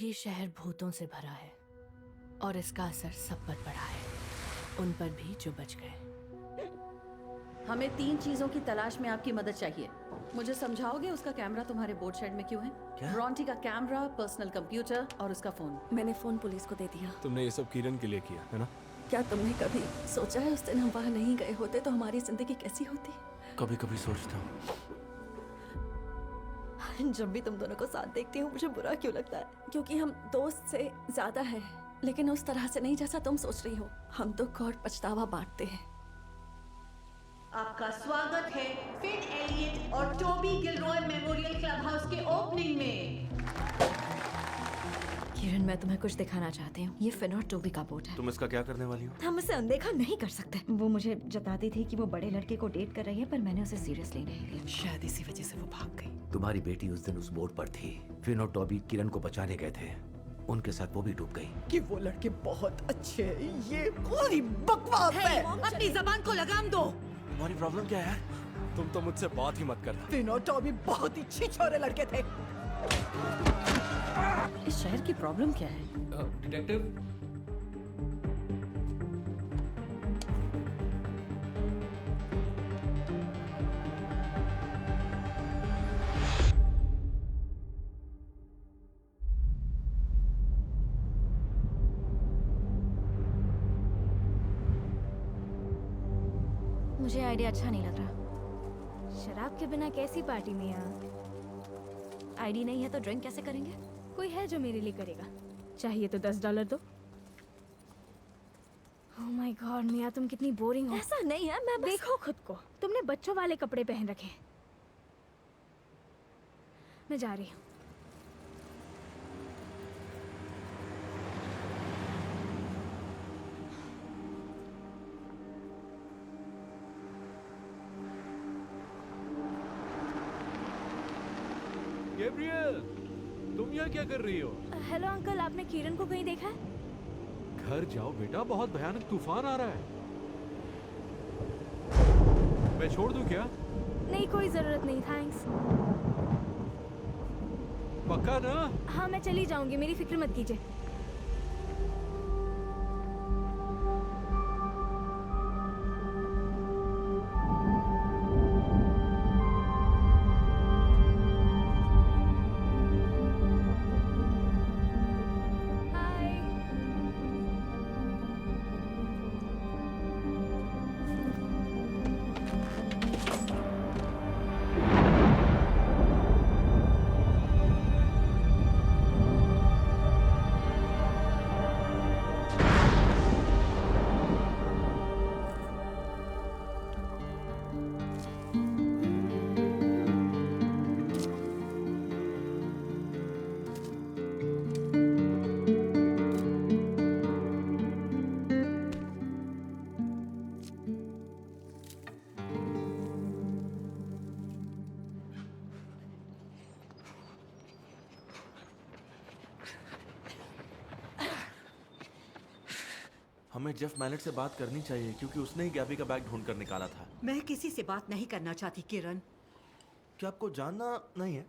ये शहर भूतों से भरा है और इसका असर सब पर पड़ा है, उन पर भी जो बच गए। हमें 3 चीजों की तलाश में आपकी मदद चाहिए। मुझे समझाओगे उसका कैमरा तुम्हारे बोर्ड शेड में क्यों है? क्या? ब्रॉन्टी का कैमरा, पर्सनल कंप्यूटर और उसका फोन। मैंने फोन पुलिस को दे दिया। तुमने ये सब किरण के लिए किया है ना? क्या तुमने कभी सोचा है उस दिन हम वहाँ नहीं गए होते तो हमारी जिंदगी कैसी होती? कभी कभी सोचता हूँ। जब भी तुम दोनों को साथ देखती हूँ मुझे बुरा क्यों लगता है? क्योंकि हम दोस्त से ज्यादा हैं, लेकिन उस तरह से नहीं जैसा तुम सोच रही हो। हम दुख और पछतावा बांटते हैं। आपका स्वागत है फिन एलियट और Toby Gilroy memorial club house के ओपनिंग में। किरण, मैं तुम्हें कुछ दिखाना चाहती हूँ। ये फिन और टोबी का बोट है। तुम इसका क्या करने वाली हो? हम इसे अनदेखा नहीं कर सकते। वो मुझे जताती थी कि वो बड़े लड़के को डेट कर रही है, पर मैंने उसे सीरियसली नहीं लिया। शायद इसी वजह से वो भाग गई। तुम्हारी बेटी उस दिन उस बोट पर थी। फिन और टॉबी किरण को बचाने गए थे, उनके साथ वो भी डूब गई। कि वो लड़के बहुत अच्छे हैं। ये पूरी बकवास है। अपनी जबान को लगाम दो। तुम्हारी प्रॉब्लम क्या है? तुम तो मुझसे बात ही मत करना। फिन और टॉबी बहुत ही छिछोरे लड़के थे। इस शहर की प्रॉब्लम क्या है? डिटेक्टिव, मुझे आइडिया अच्छा नहीं लग रहा। शराब के बिना कैसी पार्टी में यहाँ? आईडी नहीं है तो ड्रिंक कैसे करेंगे? कोई है जो मेरे लिए करेगा? चाहिए तो $10 दो। ओह माय गॉड मिया, तुम कितनी बोरिंग हो। ऐसा नहीं है, मैं देखो खुद को, तुमने बच्चों वाले कपड़े पहन रखे हैं। मैं जा रही हूँ। गैब्रियल, तुम यहाँ क्या कर रही हो? हेलो अंकल, आपने किरण को कहीं देखा है? घर जाओ बेटा, बहुत भयानक तूफान आ रहा है। मैं छोड़ दूं क्या? नहीं, कोई जरूरत नहीं, थैंक्स। पक्का ना? हाँ, मैं चली जाऊंगी, मेरी फिक्र मत कीजिए। हमें जेफ मैलेट से बात करनी चाहिए क्योंकि उसने ही गैबी का बैग ढूंढ कर निकाला था। मैं किसी से बात नहीं करना चाहती किरण। क्या आपको जानना नहीं है?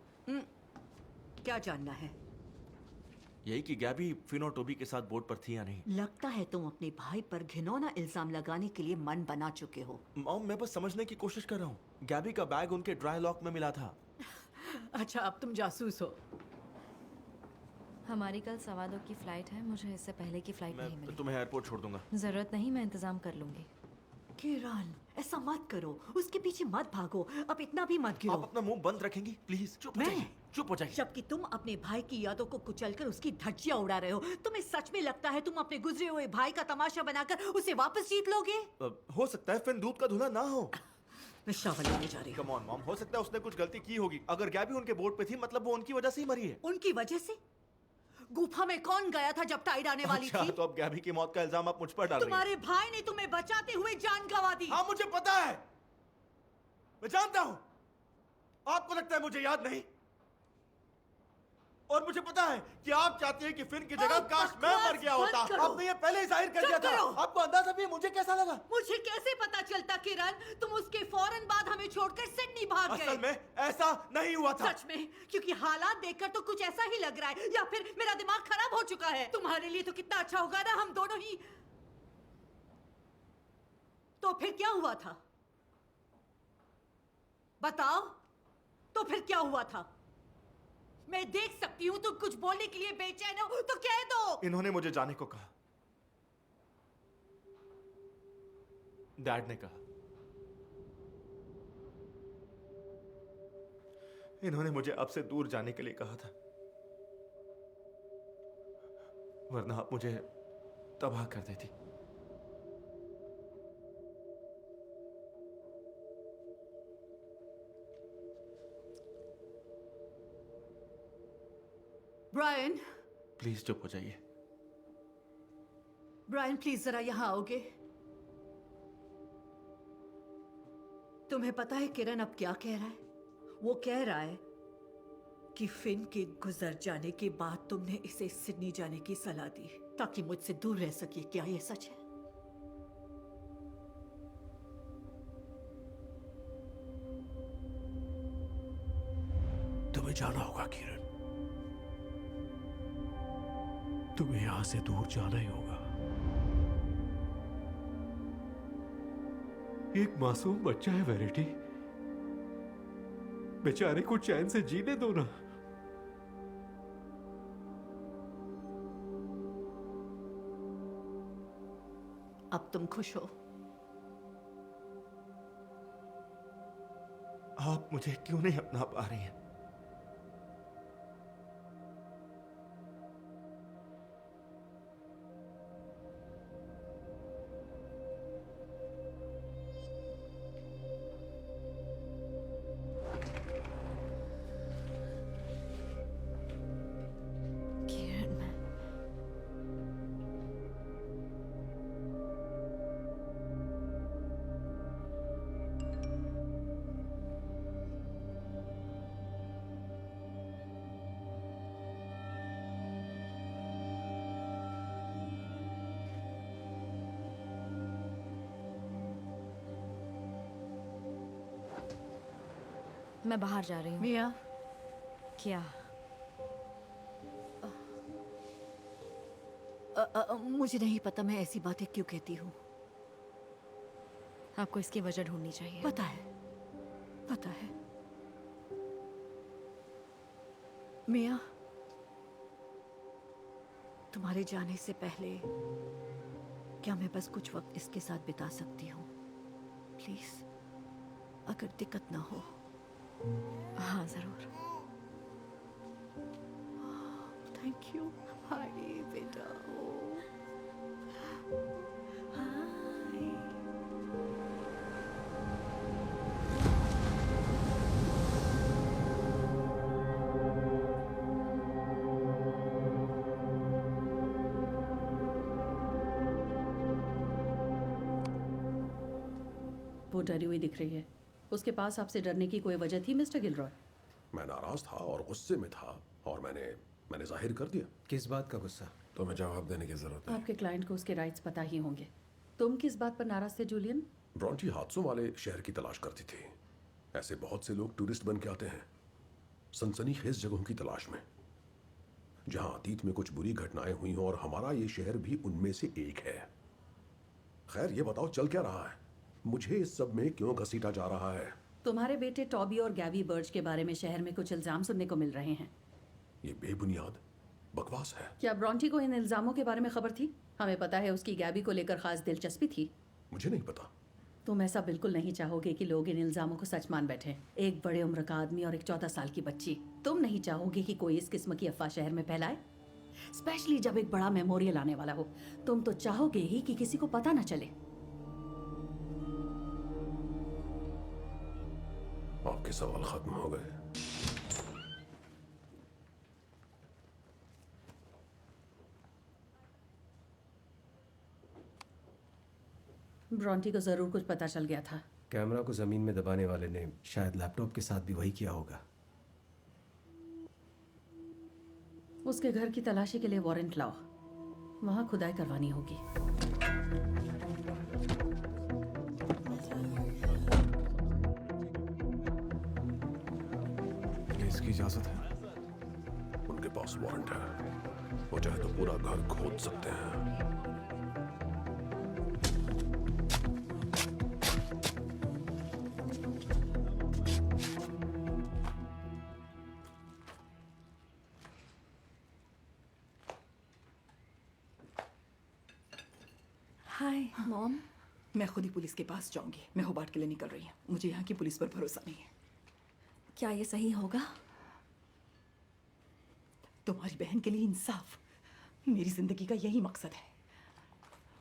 क्या जानना है? यही कि गैबी फिन और टोबी के साथ बोट पर थी या नहीं। लगता है तुम अपने भाई पर घिनौना इल्जाम लगाने के लिए मन बना चुके हो। मॉम, मैं बस समझने की कोशिश कर रहा हूँ। गैबी का बैग उनके ड्राई लॉक में मिला था। अच्छा, अब तुम जासूस हो। हमारी कल 2:15 की फ्लाइट है, मुझे इससे पहले की फ्लाइट नहीं मैं मिली। तुम्हें एयरपोर्ट छोड़ दूंगा। जरूरत नहीं, मैं इंतजाम कर लूंगी। किरण, ऐसा मत करो, उसके पीछे मत भागो, अब इतना भी मत गिरो। आप अपना मुंह बंद रखेंगी प्लीज? चुप हो मैं? जाइए, चुप हो जाइए। जबकि तुम अपने भाई की यादों को कुचलकर उसकी धज्जियां उड़ा रहे हो। तुम्हें सच में लगता है तुम अपने गुजरे हुए भाई का तमाशा बनाकर उसे वापस जीत लोगे? हो सकता है फिन दूध का धुला ना हो। मैं शावल लेने जा रही हूँ। कम ऑन मॉम, हो सकता है उसने कुछ गलती की होगी। अगर गैबी उनके बोट पे थी मतलब वो उनकी वजह से ही मरी है। उनकी वजह से? गुफा में कौन गया था जब टाइड आने वाली अच्छा, थी? तो अब गैबी की मौत का इल्जाम आप मुझ पर डाल रही हैं। तुम्हारे भाई ने तुम्हें बचाते हुए जान गंवा दी। हाँ, मुझे पता है, मैं जानता हूं। आपको लगता है मुझे याद नहीं? और मुझे पता है कि आप चाहती हैं कि फिन की जगह काश मैं मर गया होता। आपने ये पहले ही जाहिर कर दिया था। आपको अंदाजा भी है मुझे कैसा लगा? मुझे कैसे पता चलता किरण? तुम उसके फौरन बाद हमें छोड़कर सिडनी भाग गए? असल में ऐसा नहीं हुआ था। सच में? क्योंकि हालात देखकर तो कुछ ऐसा ही लग रहा है, या फिर मेरा दिमाग खराब हो चुका है। तुम्हारे लिए तो कितना अच्छा होगा ना हम दोनों ही। तो फिर क्या हुआ था? बताओ, तो फिर क्या हुआ था? मैं देख सकती हूँ तुम कुछ बोलने के लिए बेचैन हो, तो कह दो। इन्होंने मुझे जाने को कहा। डैड ने कहा। इन्होंने मुझे अब से दूर जाने के लिए कहा था, वरना आप मुझे तबाह कर देती। ब्रायन, प्लीज चुप हो जाइए। ब्रायन प्लीज जरा यहां आओगे? तुम्हें पता है किरण अब क्या कह रहा है? वो कह रहा है कि फिन के गुजर जाने के बाद तुमने इसे सिडनी जाने की सलाह दी ताकि मुझसे दूर रह सके। क्या ये सच है? तुम्हें जाना होगा किरण, तुम्हें यहां से दूर जाना ही होगा। एक मासूम बच्चा है वेरिटी, बेचारे को चैन से जीने दो ना। अब तुम खुश हो? आप मुझे क्यों नहीं अपना पा रही हैं? मैं बाहर जा रही हूँ। मिया, क्या? मुझे नहीं पता मैं ऐसी बातें क्यों कहती हूँ। आपको इसकी वजह ढूंढनी चाहिए। पता है, पता है। मिया, तुम्हारे जाने से पहले क्या मैं बस कुछ वक्त इसके साथ बिता सकती हूँ? प्लीज, अगर दिक्कत ना हो। हाँ जरूर। Thank you. हाय बेटा। हाय। वो डरी हुई दिख रही है। उसके पास आपसे डरने की कोई वजह थी मिस्टर गिलरॉय? मैं नाराज था और गुस्से में था और मैंने जाहिर कर दिया। किस बात का गुस्सा? तुम्हें जवाब देने की जरूरत है। आपके क्लाइंट को उसके राइट्स पता ही होंगे। तुम किस बात पर नाराज थे जूलियन? ब्रॉन्टी हादसों वाले शहर की तलाश करती थी। ऐसे बहुत से लोग टूरिस्ट बन के आते हैं सनसनीखेज जगहों की तलाश में, जहां अतीत में कुछ बुरी घटनाएं हुई हों, और हमारा ये शहर भी उनमें से एक है। खैर, ये बताओ चल क्या रहा है? मुझे इस सब में क्यों घसीटा जा रहा है? तुम्हारे बेटे टॉबी और गैवी बर्ज के बारे में शहर में कुछ इल्जाम सुनने को मिल रहे हैं। ये बेबुनियाद बकवास है। क्या ब्रॉन्टी को इन इल्जामों के बारे में खबर थी? हमें पता है उसकी गैबी को लेकर खास दिलचस्पी थी। मुझे नहीं पता। तुम ऐसा बिल्कुल नहीं चाहोगे कि लोग इन इल्जामों को सच मान बैठे। एक बड़े उम्र का आदमी और एक 14 साल की बच्ची। तुम नहीं चाहोगे कि कोई इस किस्म की अफवाह शहर में फैलाए, स्पेशली जब एक बड़ा मेमोरियल आने वाला हो। तुम तो चाहोगे ही कि किसी को पता न चले। आपके सवाल खत्म हो गए। ब्रॉन्टी को जरूर कुछ पता चल गया था। कैमरा को जमीन में दबाने वाले ने शायद लैपटॉप के साथ भी वही किया होगा। उसके घर की तलाशी के लिए वारंट लाओ। वहां खुदाई करवानी होगी। इसकी इजाजत है? उनके पास वारंट है, वो चाहे तो पूरा घर खोद सकते हैं। Hi mom. मैं खुद ही पुलिस के पास जाऊंगी। मैं होबार्ट के लिए निकल रही हूँ। मुझे यहाँ की पुलिस पर भरोसा नहीं है। क्या ये सही होगा? तुम्हारी बहन के लिए इंसाफ मेरी जिंदगी का यही मकसद है।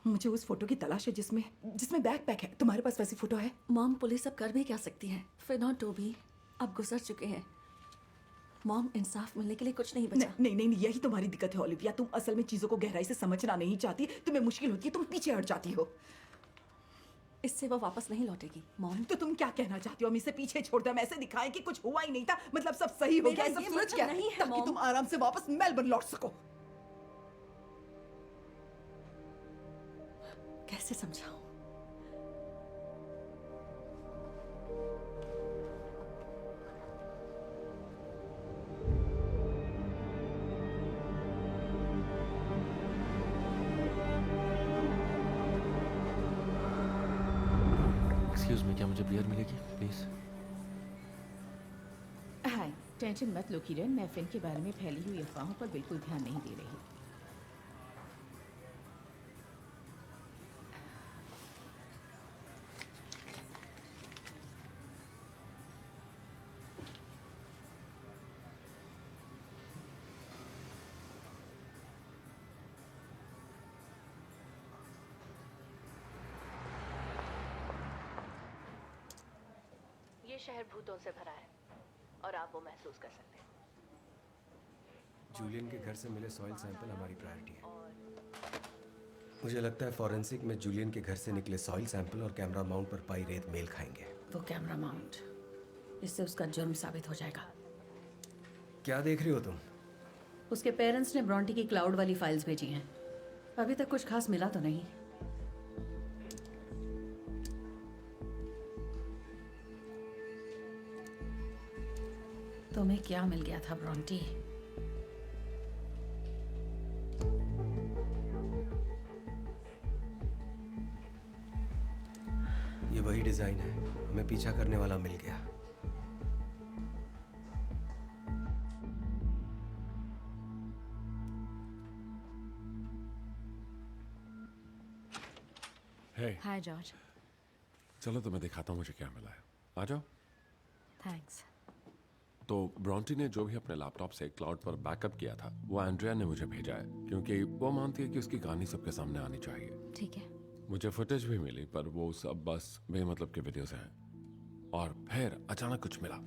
मुझे उस फोटो की तलाश है जिसमें बैकपैक है। तुम्हारे पास वैसी फोटो है? मॉम पुलिस अब कर भी क्या सकती है? फिन और टोबी अब गुजर चुके हैं। मॉम इंसाफ मिलने के लिए कुछ नहीं बचा। नहीं, यही तुम्हारी दिक्कत है ओलिविया। तुम असल में चीजों को गहराई से समझना नहीं चाहती। तुम्हें मुश्किल होती है, तुम पीछे हट जाती हो। इससे वो वापस नहीं लौटेगी मॉम। तो तुम क्या कहना चाहती हो? हम इसे पीछे छोड़ दें, हम ऐसे दिखाएं कि कुछ हुआ ही नहीं था, मतलब सब सही हो मेरा गया, सब ये सच मतलब क्या नहीं है, ताकि मॉम। तुम आराम से वापस मेलबर्न लौट सको। कैसे समझाऊं? एक्सक्यूज मी, क्या मुझे बियर मिलेगी प्लीज? हाय, टेंशन मत लो किरण, मैं फिन के बारे में फैली हुई अफवाहों पर बिल्कुल ध्यान नहीं दे रही। ये शहर भूतों से भरा है और आप वो महसूस कर सकते हैं। जूलियन के घर से मिले सॉइल सैंपल हमारी प्रायोरिटी है। मुझे लगता है फॉरेंसिक में जूलियन के घर से निकले सॉइल सैंपल और कैमरा माउंट पर पाई रेत मेल खाएंगे। वो कैमरा माउंट, इससे उसका जुर्म साबित हो जाएगा। क्या देख रही हो तुम? उसके पेरेंट्स ने ब्रॉन्टी की क्लाउड वाली फाइल्स भेजी हैं। अभी तक कुछ खास मिला तो नहीं। तुम्हें क्या मिल गया था ब्रॉन्टी? ये वही डिजाइन है, हमें पीछा करने वाला मिल गया। Hey, हाय जॉर्ज। चलो तो मैं दिखाता हूँ मुझे क्या मिला है। आ जाओ। थैंक्स। तो ब्रॉन्टी ने जो भी अपने लैपटॉप से क्लाउड पर बैकअप किया था वो एंड्रिया ने मुझे भेजा है, क्योंकि वो मानती है कि उसकी कहानी सबके सामने आनी चाहिए। ठीक है। मुझे फुटेज भी मिली पर वो सब बस बेमतलब के वीडियोस हैं। और फिर अचानक कुछ मिला,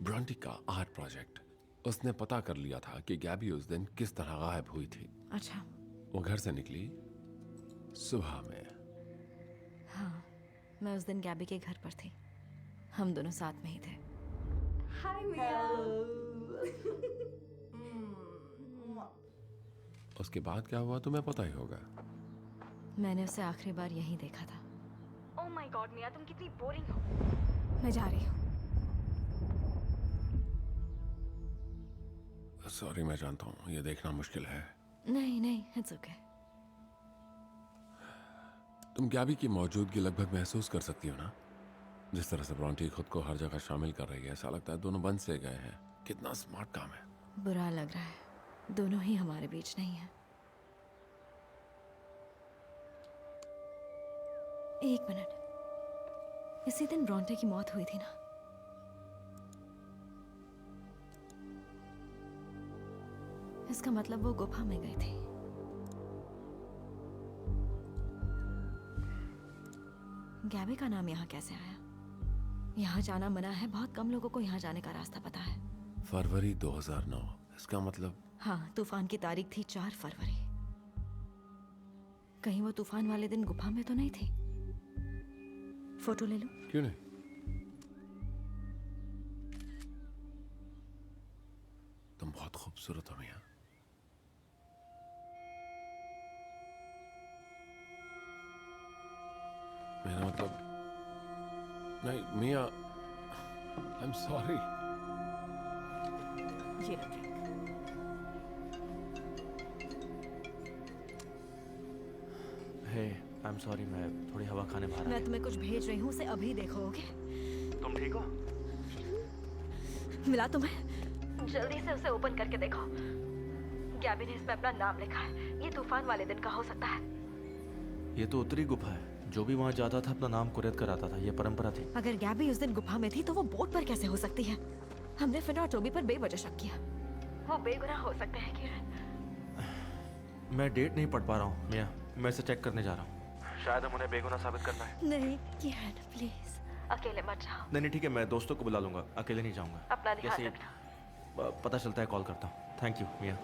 ब्रॉन्टी का आर्ट प्रोजेक्ट। उसने पता कर लिया था कि गैबी उस दिन किस तरह गायब हुई थी। अच्छा। वो घर से निकली सुबह में। हाँ, मैं उस दिन गैबी के घर पर थी। हम दोनों साथ में ही थे। हाय मिया। उसके बाद क्या हुआ तुम्हें पता ही होगा। मैंने उसे आखिरी बार यहीं देखा था। ओह माय गॉड मिया, तुम कितनी बोरिंग हो। मैं जा रही हूँ। सॉरी, मैं जानता हूँ ये देखना मुश्किल है। नहीं, इट्स ओके। तुम गैबी की मौजूदगी लगभग महसूस कर सकती हो ना? जिस तरह से ब्रॉन्टी खुद को हर जगह शामिल कर रही है, ऐसा लगता है दोनों बंद से गए हैं। कितना स्मार्ट काम है। बुरा लग रहा है, दोनों ही हमारे बीच नहीं है। एक मिनट, इसी दिन ब्रॉन्टे की मौत हुई थी ना? इसका मतलब वो गुफा में गई थी। गैबी का नाम यहाँ कैसे आया? यहाँ जाना मना है, बहुत कम लोगों को यहाँ जाने का रास्ता पता है। फरवरी 2009, इसका मतलब? हाँ, तूफान की तारीख थी 4 फरवरी। कहीं वो तूफान वाले दिन गुफा में तो नहीं थी? फोटो ले लो। क्यों नहीं? तुम बहुत खूबसूरत हो मिया। मेरा मतलब नहीं मिया, आई एम सॉरी। ये लो drink. Hey I am sorry, मैं थोड़ी हवा खाने बाहर मैं तुम्हें कुछ भेज रही हूँ, उसे अभी देखो, ओके? तुम ठीक हो? मिला तुम्हें? जल्दी से उसे ओपन करके देखो। गैबी ने इसमें अपना नाम लिखा है। ये तूफान वाले दिन का हो सकता है। ये तो उत्तरी गुफा है। जो भी वहाँ जाता था अपना नाम कुरेद कराता था, ये परंपरा थी। अगर गैबी उस दिन गुफा में थी तो वो बोट पर कैसे हो सकती है? हमने फिन और टोबी पर बेवजह शक किया। वो बेगुनाह हो सकते हैं किरण। मैं डेट नहीं पढ़ पा रहा हूँ मिया, मैं इसे चेक करने जा रहा हूँ। शायद हम उन्हें बेगुनाह साबित करना है। नहीं किरण प्लीज, अकेले मत जाओ। नहीं ठीक है, मैं दोस्तों को बुला लूंगा, अकेले नहीं जाऊंगा। अपना ध्यान जैसे रखना। पता चलता है कॉल करता हूँ। थैंक यू मिया।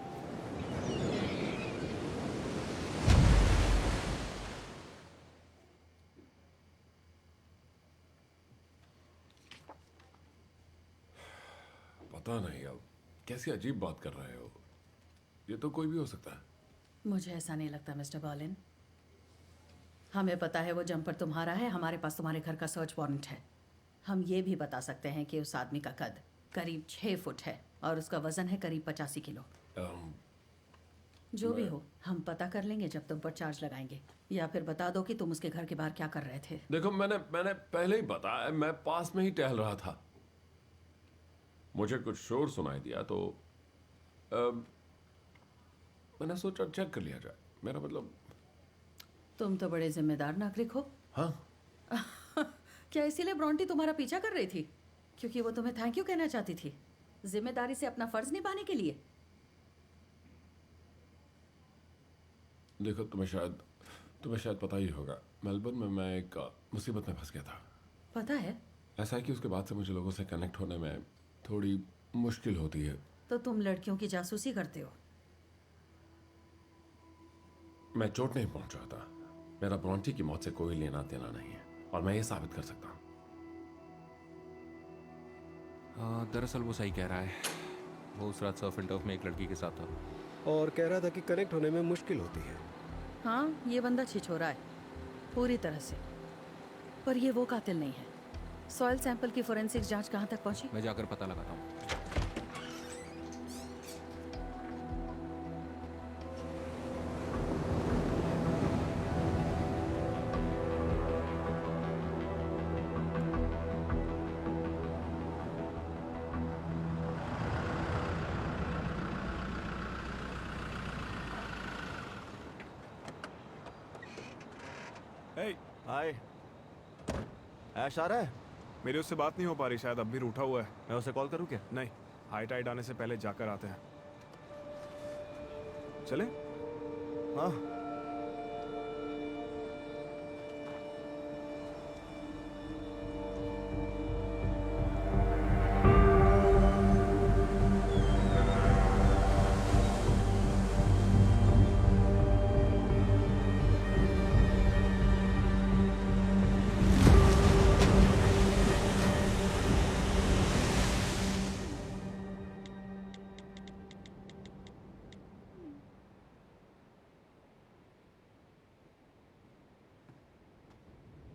पता नहीं अब कैसी अजीब बात कर रहे हो। ये तो कोई भी हो सकता है। मुझे ऐसा नहीं लगता मिस्टर बॉलिन। हमें पता है वो जंपर तुम्हारा है, हमारे पास तुम्हारे घर का सर्च वारंट है। हम ये भी बता सकते हैं कि उस आदमी का कद करीब 6 फुट है और उसका वजन है करीब 85 किलो। जो भी हो, हम पता कर लेंगे जब तुम पर चार्ज लगाएंगे। या फिर बता दो कि तुम उसके घर के बाहर क्या कर रहे थे। देखो मैंने पहले ही बताया, मैं पास में ही टहल रहा था। मुझे कुछ शोर सुनाई दिया तो मैंने सोचा चेक कर लिया जाए। मेरा मतलब तुम तो बड़े जिम्मेदार नागरिक हो। हाँ। क्या इसीलिए ब्रॉन्टी तुम्हारा पीछा कर रही थी? क्योंकि वो तुम्हें थैंक यू कहना चाहती थी, जिम्मेदारी से अपना फर्ज निभाने के लिए। देखो तुम्हें शायद पता ही होगा, मेलबर्न में मैं एक मुसीबत में फंस गया था। पता है? ऐसा है कि उसके बाद से मुझे लोगों से कनेक्ट होने में थोड़ी मुश्किल होती है। तो तुम लड़कियों की जासूसी करते हो? मैं चोट नहीं पहुंचा था। मेरा ब्रॉन्टी की मौत से कोई लेना देना नहीं है और मैं ये साबित कर सकता हूँ। दरअसल वो सही कह रहा है। वो उस रात सर्फ एंड टर्फ में एक लड़की के साथ था और कह रहा था कि कनेक्ट होने में मुश्किल होती है। हाँ, ये बंदा छिछोरा है पूरी तरह से, पर ये वो कातिल नहीं है। सॉइल सैंपल की फोरेंसिक्स जांच कहाँ तक पहुंची? मैं जाकर पता लगाता हूँ। हाय, ऐश आ रहा है? मेरी उससे बात नहीं हो पा रही, शायद अब भी रूठा हुआ है। मैं उसे कॉल करूं क्या? नहीं, हाई टाइड आने से पहले जाकर आते हैं। चले? हाँ।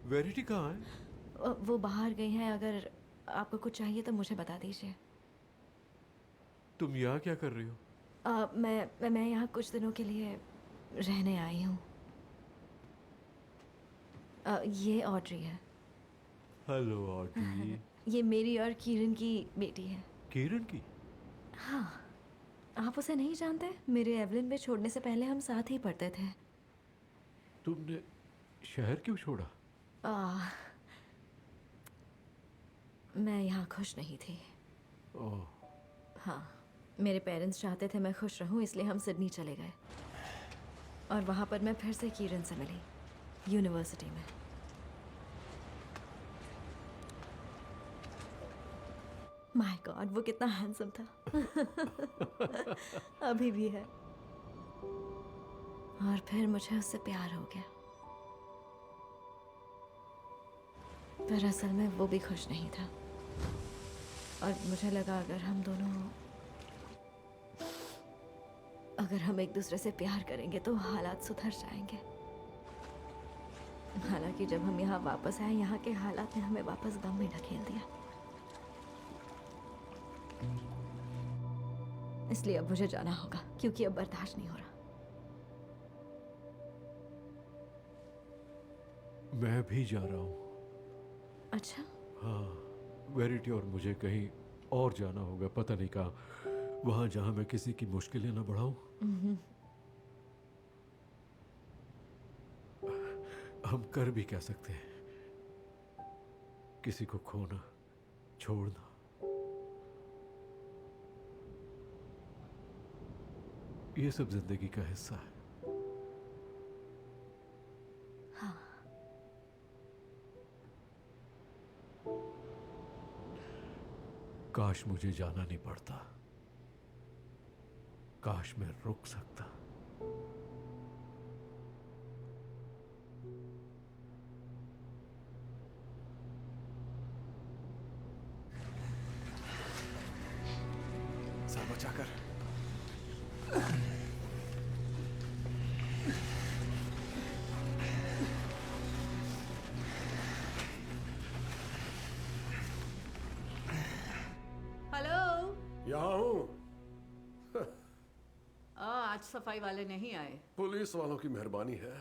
वेरिटी कहाँ है? वो बाहर गई हैं। अगर आपको कुछ चाहिए तो मुझे बता दीजिए। तुम यहाँ क्या कर रही हो? मैं यहाँ कुछ दिनों के लिए रहने आई हूँ। ये ऑड्री है। Hello Audrey. ये मेरी और किरण की बेटी है। किरण की? हाँ, आप उसे नहीं जानते? मेरे एवलिन में छोड़ने से पहले हम साथ ही पढ़ते थे। तुमने शहर क्यों छोड़ा? मैं यहाँ खुश नहीं थी। ओह। हाँ, मेरे पेरेंट्स चाहते थे मैं खुश रहूँ, इसलिए हम सिडनी चले गए। और वहाँ पर मैं फिर से किरण से मिली, यूनिवर्सिटी में। माय गॉड, वो कितना हैंडसम था। अभी भी है। और फिर मुझे उससे प्यार हो गया। पर असल में वो भी खुश नहीं था और मुझे लगा अगर हम एक दूसरे से प्यार करेंगे तो हालात सुधर जाएंगे। हालांकि जब हम यहाँ वापस आए, यहाँ के हालात ने हमें वापस गम में ढकेल दिया। इसलिए अब मुझे जाना होगा क्योंकि अब बर्दाश्त नहीं हो रहा। मैं भी जा रहा हूँ। अच्छा? हाँ, वेरिटी और मुझे कहीं और जाना होगा, पता नहीं कहाँ। वहाँ जहाँ मैं किसी की मुश्किलें ना बढ़ाऊं। हम कर भी क्या सकते हैं? किसी को खोना, छोड़ना। ये सब जिंदगी का हिस्सा है। हाँ। काश मुझे जाना नहीं पड़ता, काश मैं रुक सकता। सर बचाकर। हेलो। यहाँ हूँ। आज सफाई वाले नहीं आए। पुलिस वालों की मेहरबानी है।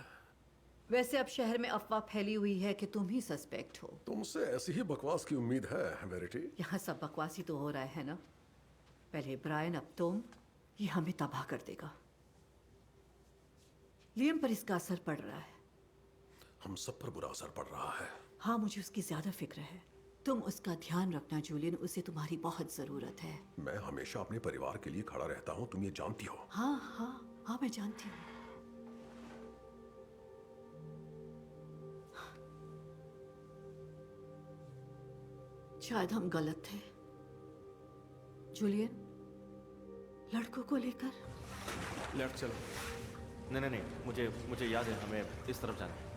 वैसे अब शहर में अफवाह फैली हुई है कि तुम ही सस्पेक्ट हो। तुमसे ऐसी ही बकवास की उम्मीद है वेरिटी। यहाँ सब बकवास ही तो हो रहा है ना। पहले ब्रायन, अब तुम। ये हमें तबाह कर देगा। लियम पर इसका असर पड़ रहा है। हम सब पर बुरा असर पड़ रहा है। हाँ, मुझे उसकी ज्यादा फिक्र है। तुम उसका ध्यान रखना जूलियन, उसे तुम्हारी बहुत जरूरत है। मैं हमेशा अपने परिवार के लिए खड़ा रहता हूँ, तुम ये जानती हो। हाँ हाँ हाँ, मैं जानती हूँ। शायद हम गलत थे जूलियन, लड़कों को लेकर। लेफ्ट चलो। नहीं नहीं नहीं, मुझे याद है, हमें इस तरफ जाना है।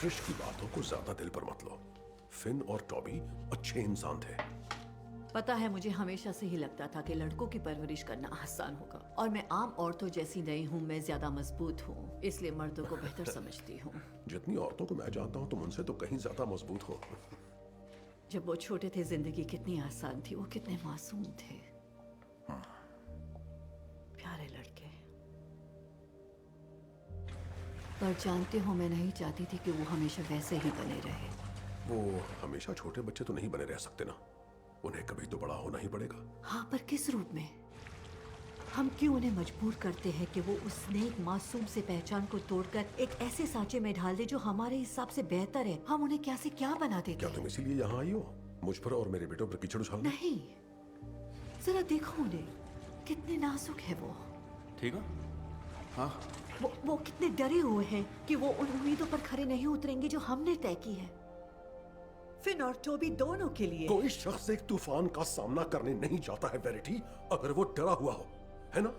ट्रिश की बातों को ज्यादा दिल पर मत लो। फिन और टॉबी अच्छे इंसान थे। पता है, मुझे हमेशा से ही लगता था कि लड़कों की परवरिश करना आसान होगा, और मैं आम औरतों जैसी नहीं हूँ। मैं ज्यादा मजबूत हूँ, इसलिए मर्दों को बेहतर समझती हूँ। जितनी औरतों को मैं जानता हूँ तुम उनसे तो कहीं ज्यादा मजबूत हो। जब वो छोटे थे जिंदगी कितनी आसान थी, वो कितने मासूम थे। प्यारे लड़के। पर जानते हो, मैं नहीं चाहती थी कि वो हमेशा वैसे ही बने रहे। वो हमेशा छोटे बच्चे तो नहीं बने रह सकते ना, उन्हें कभी तो बड़ा होना ही पड़ेगा। हाँ, पर किस रूप में? हम क्यों उन्हें मजबूर करते हैं कि वो उस नेक मासूम से पहचान को तोड़कर एक ऐसे सांचे में ढाल दे जो हमारे हिसाब से बेहतर है? हम उन्हें क्या से क्या बना देते क्या तुम इसीलिए यहाँ आई हो, मुझ पर और मेरे बेटों पर कीचड़ उछालने? नहीं, जरा देखो उन्हें, कितने नाजुक है वो। ठीक हो? हाँ। वो कितने डरे हुए हैं कि वो उन उम्मीदों पर खरे नहीं उतरेंगे जो हमने तय की है। फिन और टोबी दोनों के लिए। कोई शख्स एक तूफान का सामना करने नहीं जाता है वेरिटी, अगर वो डरा हुआ हो, है ना?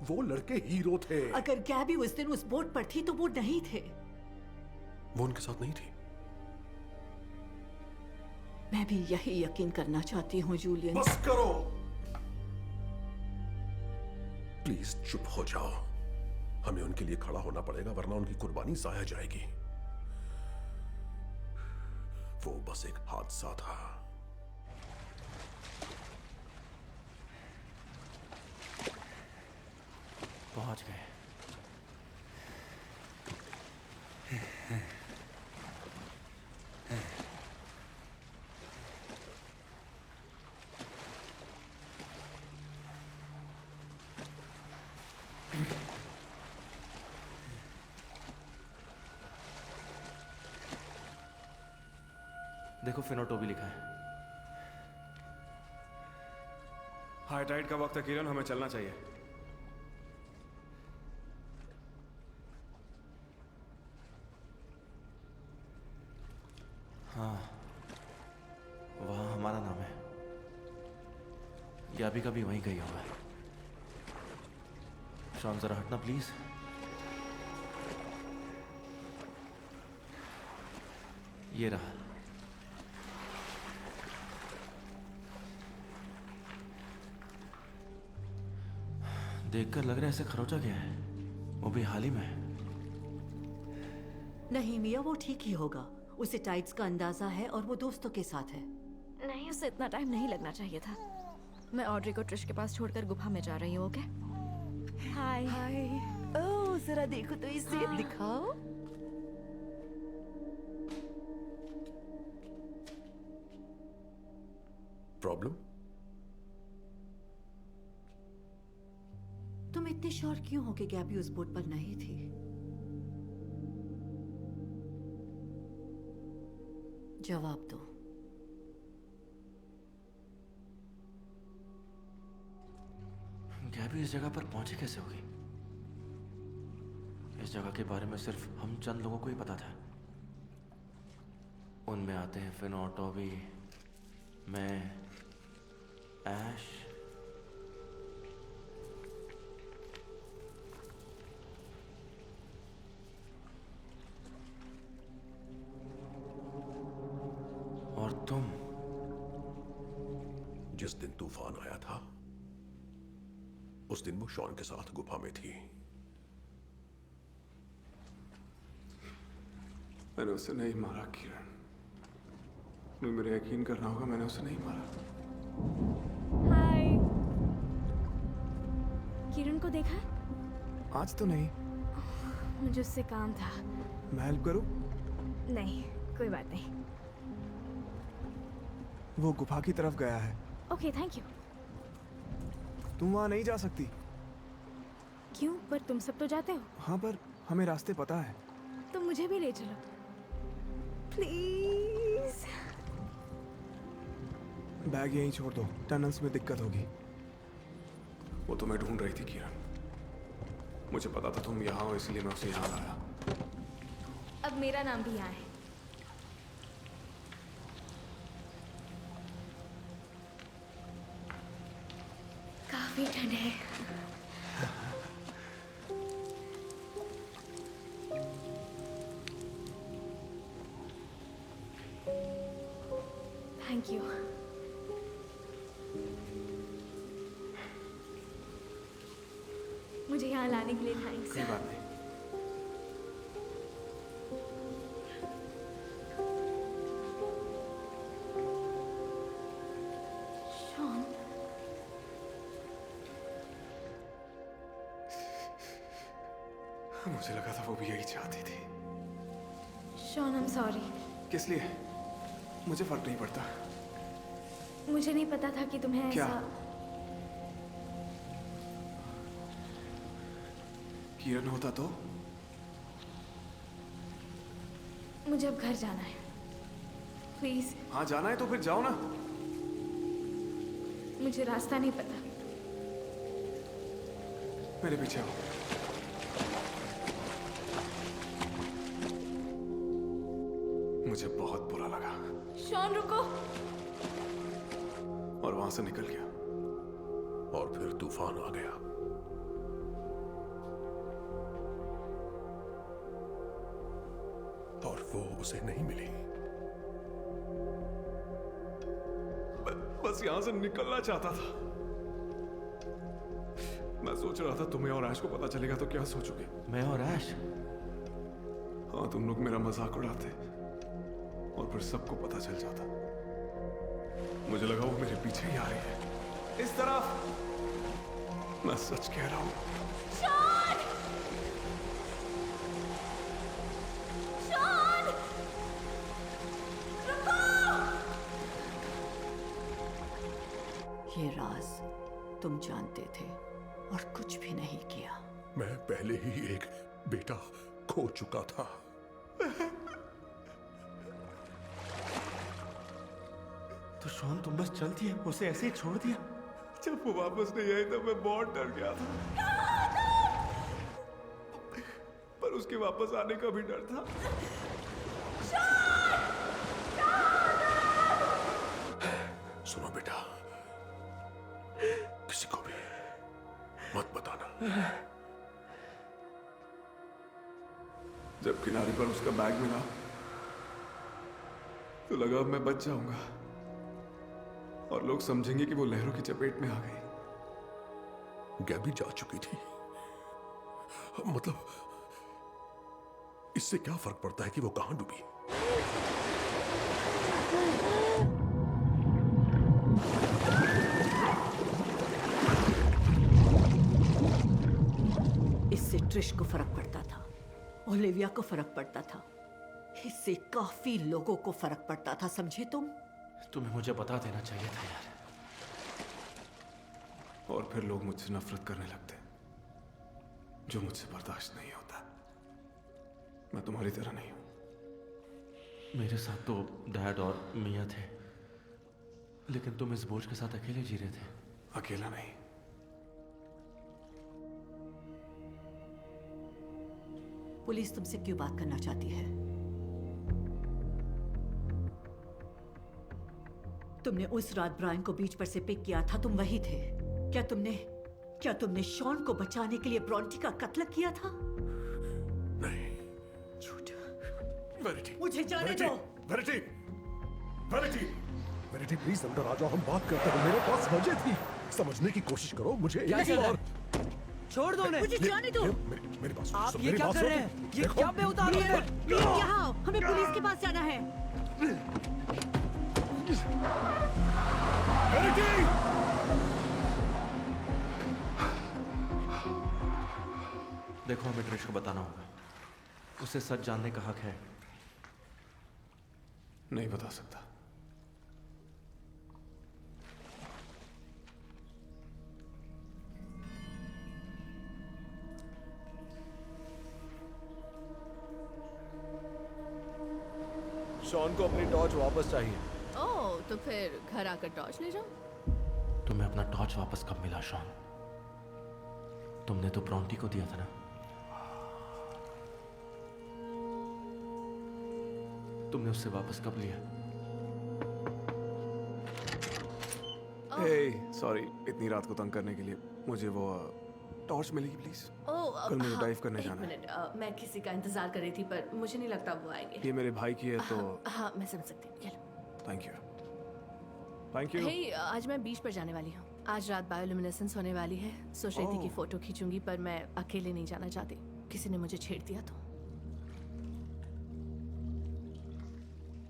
वो लड़के हीरो थे। अगर गैबी उस दिन उस बोट पर थी तो वो नहीं थे। वो उनके साथ नहीं थी। मैं भी यही यकीन करना चाहती हूँ जूलियन। बस करो, प्लीज चुप हो जाओ। हमें उनके लिए खड़ा होना पड़ेगा, वरना उनकी कुर्बानी जाया जाएगी। वो बस एक हादसा था। पहुंच गए। देखो, फिन और टोबी लिखा है। हाई टाइड का वक्त है किरण, हमें चलना चाहिए। हाँ, वहाँ हमारा नाम है। गैबी का भी वहीं गई होगा। शॉन, जरा हटना प्लीज। ये रहा। देखकर लग रहा है ऐसे खरोचा गया है, वो भी हाल ही में। नहीं मिया, वो ठीक ही होगा। उसे टाइट्स का अंदाजा है और वो दोस्तों के साथ है। नहीं, उसे इतना टाइम नहीं लगना चाहिए था। मैं ऑड्री को ट्रिश के पास छोड़कर गुफा में जा रही हूँ। ओके? हाय। हाय। ओह, जरा देखो तो इसे दिखाओ। प्रॉब्लम? तुम इतने श्योर क्यों हो कि गैबी उस बोट पर नहीं थी? जवाब दो। गैबी इस जगह पर पहुंची कैसे होगी? इस जगह के बारे में सिर्फ हम चंद लोगों को ही पता था। उनमें आते हैं फिन और टॉबी, मैं, ऐश, और तुम। जिस दिन तूफान आया था उस दिन वो शॉन के साथ गुफा में थी। मैंने उसे नहीं मारा किरण। तुम्हें मेरा यकीन करना होगा, मैंने उसे नहीं मारा। हाय। किरण को देखा है? आज तो नहीं। मुझे उससे काम था। मैं हेल्प करूं? नहीं, कोई बात नहीं। वो गुफा की तरफ गया है। Okay, thank you. तुम वहां नहीं जा सकती। क्यों? पर तुम सब तो जाते हो। हाँ, पर हमें रास्ते पता है। तो मुझे भी ले चलो प्लीज। बैग यहीं छोड़ दो, टनल्स में दिक्कत होगी। वो तुम्हें ढूंढ रही थी किरण। मुझे पता था तुम यहाँ हो, इसलिए मैं उसे यहाँ लाया। अब मेरा नाम भी यहाँ है। काफी ठंड है। Thank you. मुझे यहाँ लाने के लिए थैंक्स। कोई बात नहीं। शॉन, मुझे लगा था वो भी यही चाहती थी। Sean, I am sorry. किस लिए? मुझे फर्क नहीं पड़ता। मुझे नहीं पता था कि तुम्हें क्या? ऐसा। किरण होता तो? मुझे अब घर जाना है, प्लीज। हाँ, जाना है तो फिर जाओ ना। मुझे रास्ता नहीं पता। मेरे पीछे आओ। मुझे बहुत बुरा लगा। शॉन, रुको। और वहां से निकल गया। और फिर तूफान आ गया। और वो उसे नहीं मिली। बस यहां से निकलना चाहता था। मैं सोच रहा था तुम्हें और ऐश को पता चलेगा तो क्या सोचोगे। मैं और ऐश? हाँ, तुम लोग मेरा मजाक उड़ाते और फिर सबको पता चल जाता। मुझे लगा वो मेरे पीछे ही आ रही है, इस तरफ। मैं सच कह रहा हूं। शॉन! शॉन! रुको! ये राज तुम जानते थे और कुछ भी नहीं किया। मैं पहले ही एक बेटा खो चुका था। तो शॉन, तुम बस चल दिए, उसे ऐसे ही छोड़ दिया? जब वो वापस नहीं आई तब मैं बहुत डर गया था। पर उसके वापस आने का भी डर था। सुनो बेटा, किसी को भी मत बताना। जब किनारे पर उसका बैग मिला तो लगा अब मैं बच जाऊंगा और लोग समझेंगे कि वो लहरों की चपेट में आ गई। गैबी जा चुकी थी। मतलब इससे क्या फर्क पड़ता है कि वो कहां डूबी? इससे ट्रिश को फर्क पड़ता था, ओलिविया को फर्क पड़ता था, इससे काफी लोगों को फर्क पड़ता था, समझे तुम? तुम्हें मुझे बता देना चाहिए था यार। और फिर लोग मुझसे नफरत करने लगते, जो मुझसे बर्दाश्त नहीं होता। मैं तुम्हारी तरह नहीं हूं। मेरे साथ तो डैड और मियाँ थे, लेकिन तुम इस बोझ के साथ अकेले जी रहे थे। अकेला नहीं, पुलिस तुमसे क्यों बात करना चाहती है? तुमने उस रात ब्रायन को बीच पर से पिक किया था, तुम वही थे। क्या तुमने शॉन को बचाने के लिए ब्रॉन्टी का कत्ल किया था? नहीं। झूठा। वेरिटी, मुझे जाने दो। वेरिटी, वेरिटी, वेरिटी प्लीज अंदर आ जाओ, हम बात करते हैं। मेरे पास वजह थी, समझने की कोशिश करो मुझे। और छोड़ दो उन्हें। मुझे जाने दो। मेरी बात आप सुनो, ये मेरी क्या बात कर रहे सुनो। हैं? ये देखो, क्या बेउतार हो रहे हैं? यहाँ आओ, हमें पुलिस के पास जाना है। देखो, हमें ट्रिश को बताना होगा। उसे सच जानने का हक है। नहीं बता सकता। शॉन को अपनी टॉर्च वापस चाहिए। ओह, तो फिर घर आकर टॉर्च ले जाओ। तुम्हें अपना टॉर्च वापस कब मिला शॉन? तुमने तो ब्रॉन्टी को दिया था ना। तुमने उससे वापस कब लिया? सॉरी इतनी रात को तंग करने के लिए। मुझे वो टॉर्च मिलेगी प्लीज? कल मुझे डाइव करने जाना है। मैं किसी का इंतजार कर रही थी, पर मुझे नहीं लगता वो आएंगे। ये मेरे भाई की है तो। हाँ, मैं समझ सकती हूँ। ये लो। Thank you, thank you. Hey, आज मैं बीच पर जाने वाली हूँ। आज रात बायोल्यूमिनेसेंस होने वाली है। सोच रही थी कि फोटो खींचूंगी, पर मैं अकेले नहीं जाना चाहती। किसी ने मुझे छेड़ दिया तो।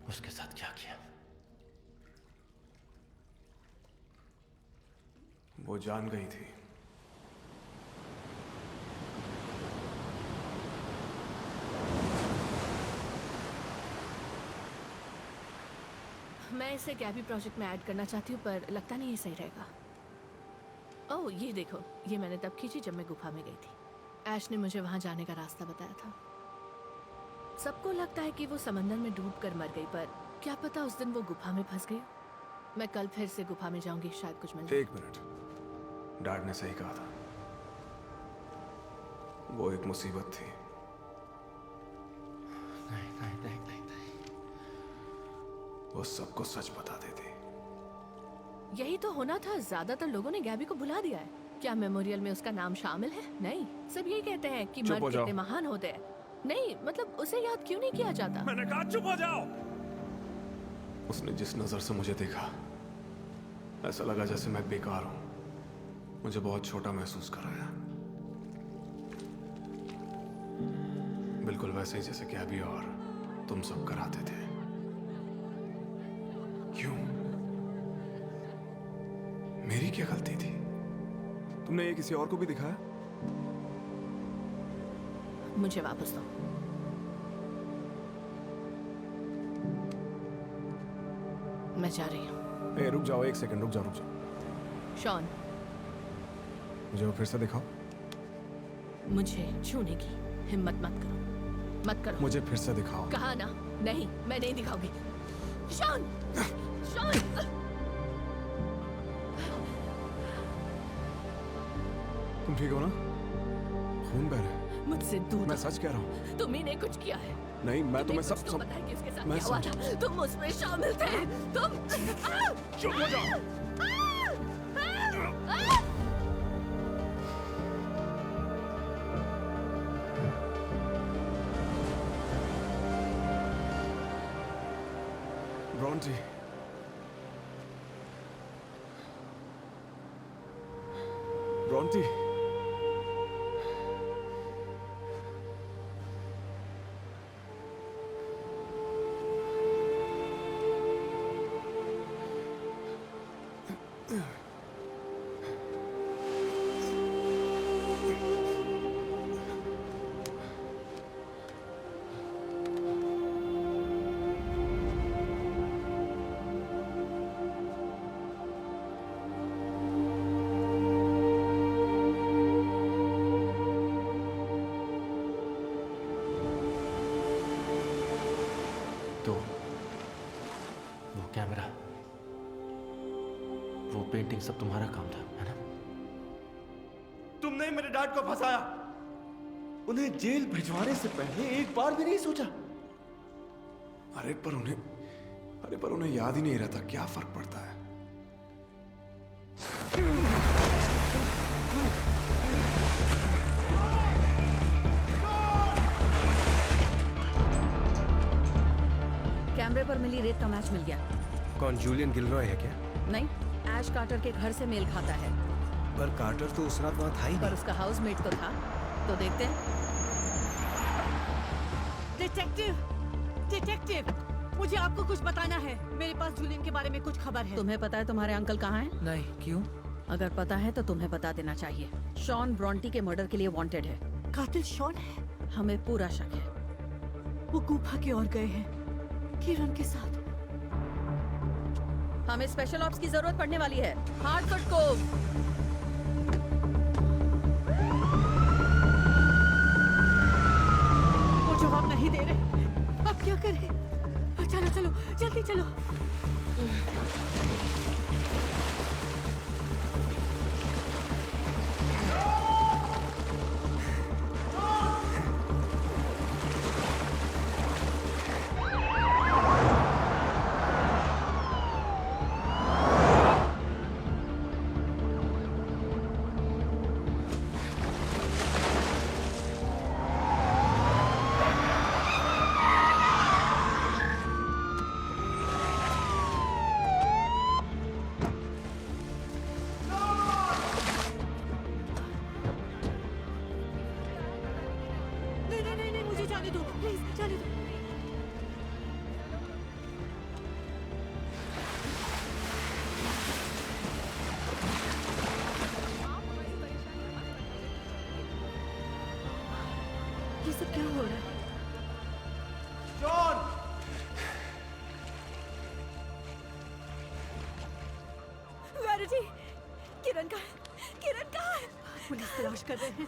उसके साथ क्या किया? वो जान गई थी। मैं इसे गैबी प्रोजेक्ट में ऐड करना चाहती हूँ, पर लगता नहीं ये सही रहेगा। ओह, ये देखो, ये मैंने तब खींची जब मैं गुफा में गई थी। ऐश ने मुझे वहां जाने का रास्ता बताया था। सबको लगता है कि वो समंदर में डूब कर मर गई, पर क्या पता उस दिन वो गुफा में फंस गई। मैं कल फिर से गुफा में जाऊंगी, शायद कुछ मिल जाए। एक मिनट, डैड ने सही कहा था। वो एक मुसीबत थी। नहीं नहीं नहीं नहीं नहीं। वो सबको सच बता देती। यही तो होना था। ज्यादातर लोगों ने गैबी को भुला दिया है। क्या मेमोरियल में उसका नाम शामिल है? नहीं, सब यही कहते हैं कि मर्द कितने महान होते हैं। नहीं, मतलब उसे याद क्यों नहीं किया जाता? मैंने कहा चुप हो जाओ। उसने जिस नजर से मुझे देखा, ऐसा लगा जैसे मैं बेकार हूं। मुझे बहुत छोटा महसूस कराया, बिल्कुल वैसे ही जैसे कि अभी और तुम सब कराते थे। क्यों? मेरी क्या गलती थी? तुमने ये किसी और को भी दिखाया? मुझे वापस दो। मैं जा रही हूँ। रुक जाओ, एक सेकंड, रुक जाओ। शॉन, मुझे वो फिर से दिखाओ। मुझे छूने की हिम्मत मत करो, मत करो। मुझे फिर से दिखाओ। कहा ना, नहीं, मैं नहीं दिखाऊंगी। Sean, Sean. तुम ठीक हो ना? खून बह रहा है। मुझसे दूर। मैं सच कह रहा हूँ। तुम्ही ने कुछ किया है। नहीं, मैं तुम्हें सब पता है कि उसके साथ मैं क्या हुआ था। तुम उसमें शामिल थे। तुम चुप हो जाओ। ब्रॉन्टी, ब्रॉन्टी, कैमरा, वो पेंटिंग सब तुम्हारा काम था, है ना? तुमने मेरे डैड को फंसाया। उन्हें जेल भिजवाने से पहले एक बार भी नहीं सोचा। अरे पर उन्हें याद ही नहीं रहता, क्या फर्क पड़ता है? कैमरे पर मिली रेत का मैच मिल गया। कौन, जूलियन गिलरॉय है क्या? नहीं, ऐश कार्टर के घर से मेल खाता है। पर कार्टर तो उस रात वहाँ था ही पर उसका हाउसमेट तो था। तो देखते हैं। डिटेक्टिव, मुझे आपको कुछ बताना है। मेरे पास जूलियन के बारे में कुछ खबर है। तुम्हें पता है तुम्हारे अंकल कहाँ हैं? नहीं, क्यों? अगर पता है तो तुम्हें बता देना चाहिए। शॉन ब्रॉन्टी के मर्डर के लिए वांटेड है। कातिल शॉन है? हमें पूरा शक है। वो गुफा की ओर गए हैं किरण के साथ। हमें स्पेशल ऑप्स की जरूरत पड़ने वाली है। Hartford Cove. वो जवाब नहीं दे रहे। अब क्या करें? चलो चलो जल्दी चलो। ये सब क्या हो रहा है? जॉन! वेरिटी, किरण का है? पुलिस तलाश कर रहे हैं।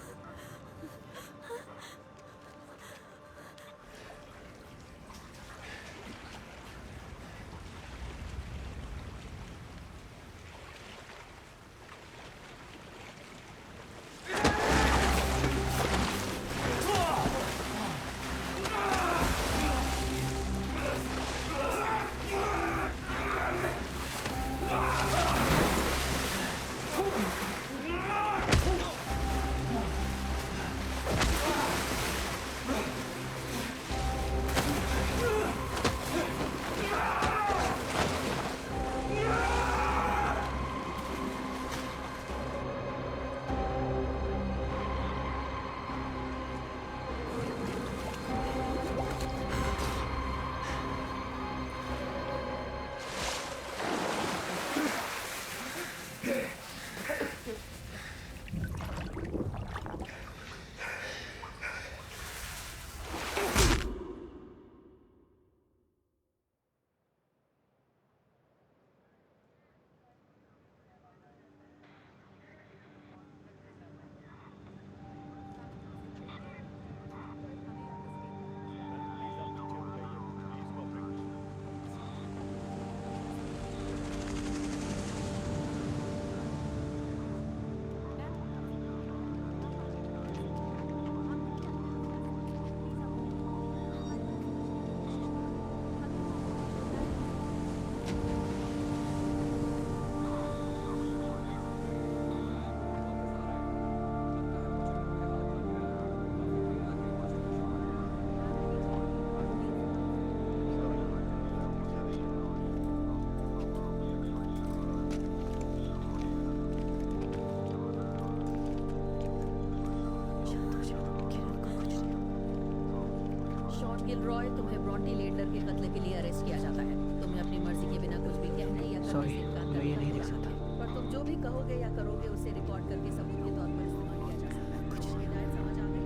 गिलरॉय, तुम्हें ब्रॉन्टी लेडलर के कत्ल के लिए अरेस्ट किया जाता है। तुम्हें अपनी मर्जी के बिना कुछ भी कहने या करने से इनकार करना ये नहीं देख होगा। सकता। पर तुम जो भी कहोगे या करोगे उसे रिकॉर्ड करके सबूत के तौर पर इस्तेमाल किया जा सकता है। कुछ हिदायत समझ आ गई?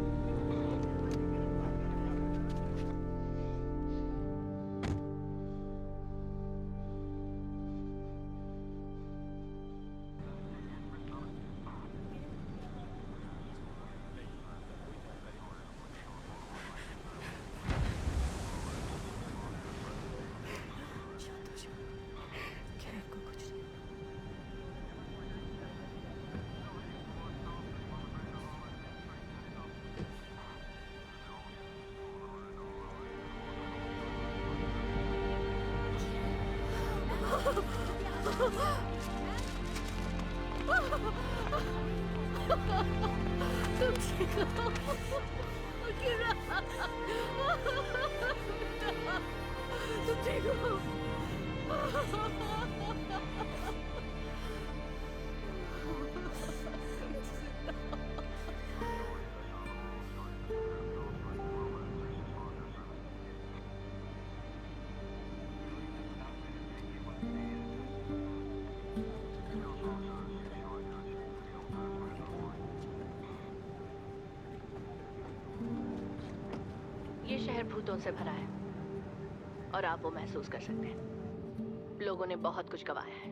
शहर भूतों से भरा है और आप वो महसूस कर सकते हैं। लोगों ने बहुत कुछ गंवाया है,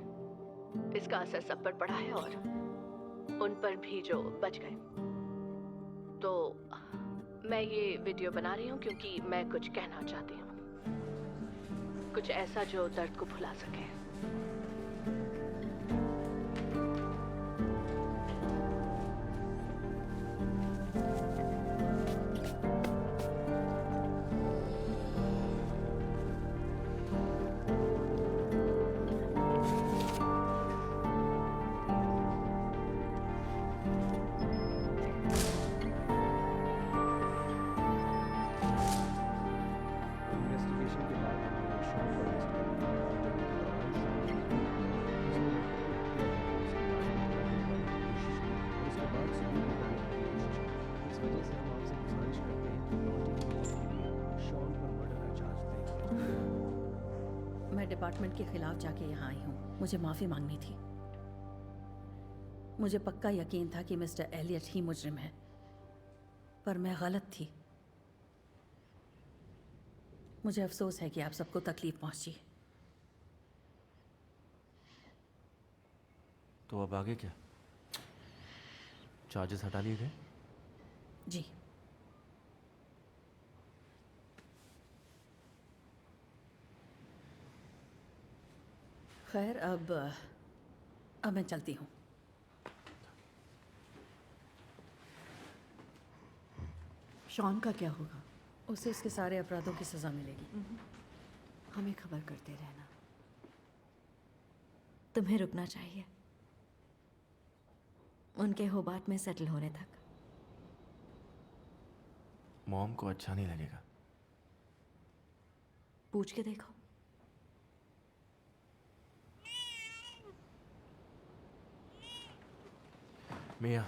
इसका असर सब पर पड़ा है और उन पर भी जो बच गए। तो मैं ये वीडियो बना रही हूँ क्योंकि मैं कुछ कहना चाहती हूँ, कुछ ऐसा जो दर्द को भुला सके। मैं डिपार्टमेंट के खिलाफ जाके यहाँ आई हूँ। मुझे माफी मांगनी थी। मुझे पक्का यकीन था कि मिस्टर एलियट ही मुजरिम है, पर मैं गलत थी। मुझे अफसोस है कि आप सबको तकलीफ पहुंची। तो अब आगे क्या? चार्जेस हटा लिए गए? जी। खैर, अब मैं चलती हूँ। शॉन का क्या होगा? उसे उसके सारे अपराधों की सजा मिलेगी। हमें खबर करते रहना। तुम्हें रुकना चाहिए उनके होबार्ट में सेटल होने तक। मॉम को अच्छा नहीं लगेगा। पूछ के देखो। मिया,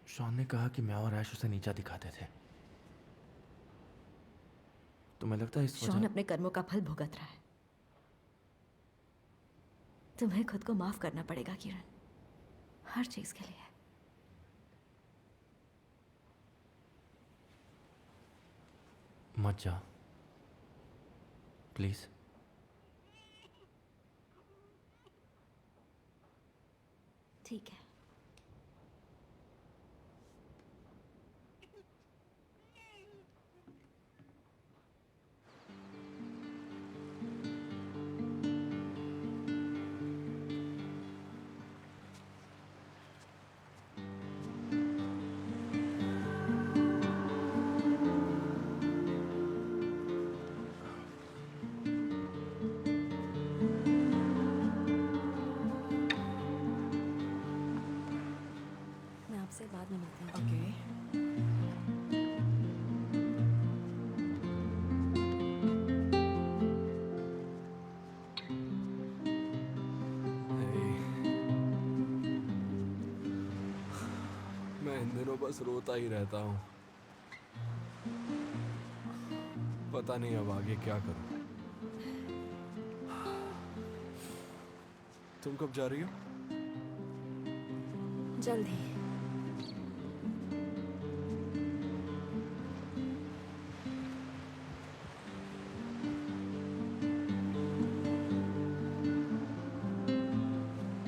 शॉन ने कहा कि मैं और ऐश उसे नीचा दिखाते थे। तुम्हें लगता है इस शॉन अपने कर्मों का फल भुगत रहा है। तुम्हें खुद को माफ करना पड़ेगा किरण, हर चीज के लिए। मत जा प्लीज। ठीक है। मैं आपसे बाद में मिलती हूँ। ओके। मैं इन दिनों बस रोता ही रहता हूँ। पता नहीं अब आगे क्या करूँ। तुम कब जा रही हो? जल्द ही।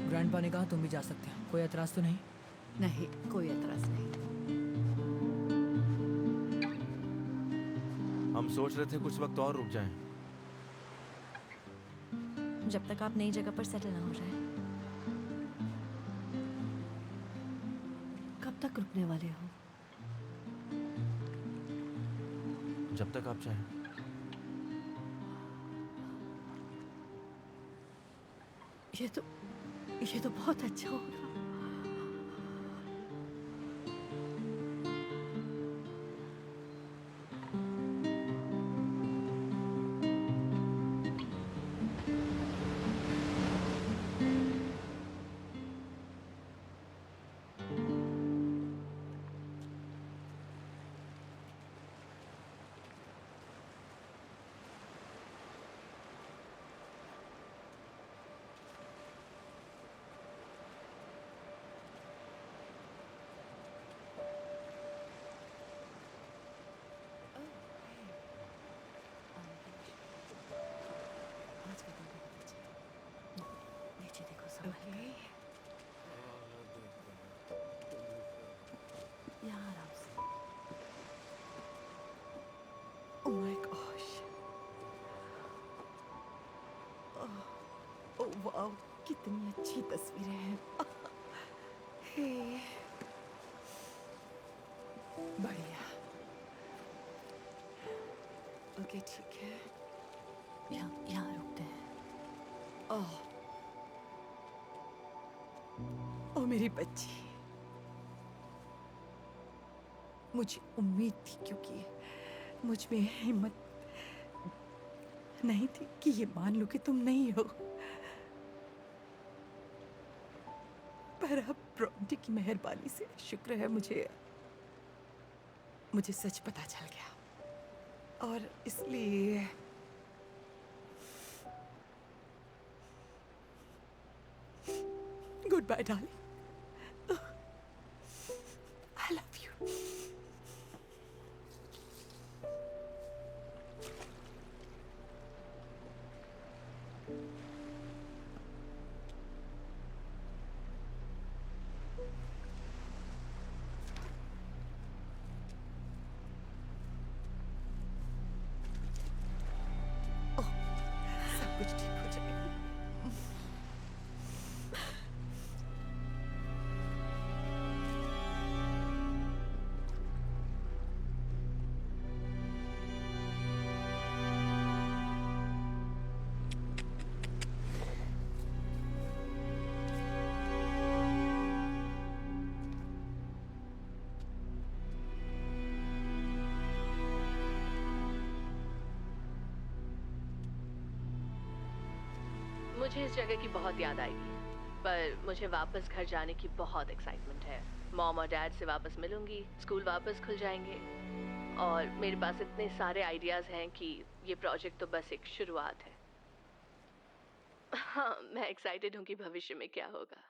ग्रैंडपा ने कहा तुम भी जा सकते हो, कोई एतराज तो नहीं? नहीं, कोई एतराज नहीं। हम सोच रहे थे कुछ वक्त और रुक जाएं। जब तक आप नई जगह पर सेटल ना हो जाए। कब तक रुकने वाले हो? जब तक आप चाहें। ये तो बहुत अच्छा होगा। कितनी अच्छी तस्वीरें हैं। हे, बढ़िया। ओके ठीक है, यहाँ रुकते हैं। ओह ओ मेरी बच्ची, मुझे उम्मीद थी क्योंकि मुझ में हिम्मत नहीं थी कि ये मान लो कि तुम नहीं हो, पर अब ब्रॉन्टी की मेहरबानी से शुक्र है मुझे सच पता चल गया और इसलिए goodbye darling, I love you. सब कुछ ठीक हो जाएगा। मुझे इस जगह की बहुत याद आएगी, पर मुझे वापस घर जाने की बहुत एक्साइटमेंट है। मॉम और डैड से वापस मिलूंगी, स्कूल वापस खुल जाएंगे और मेरे पास इतने सारे आइडियाज़ हैं कि ये प्रोजेक्ट तो बस एक शुरुआत है। हाँ, मैं एक्साइटेड हूँ कि भविष्य में क्या होगा।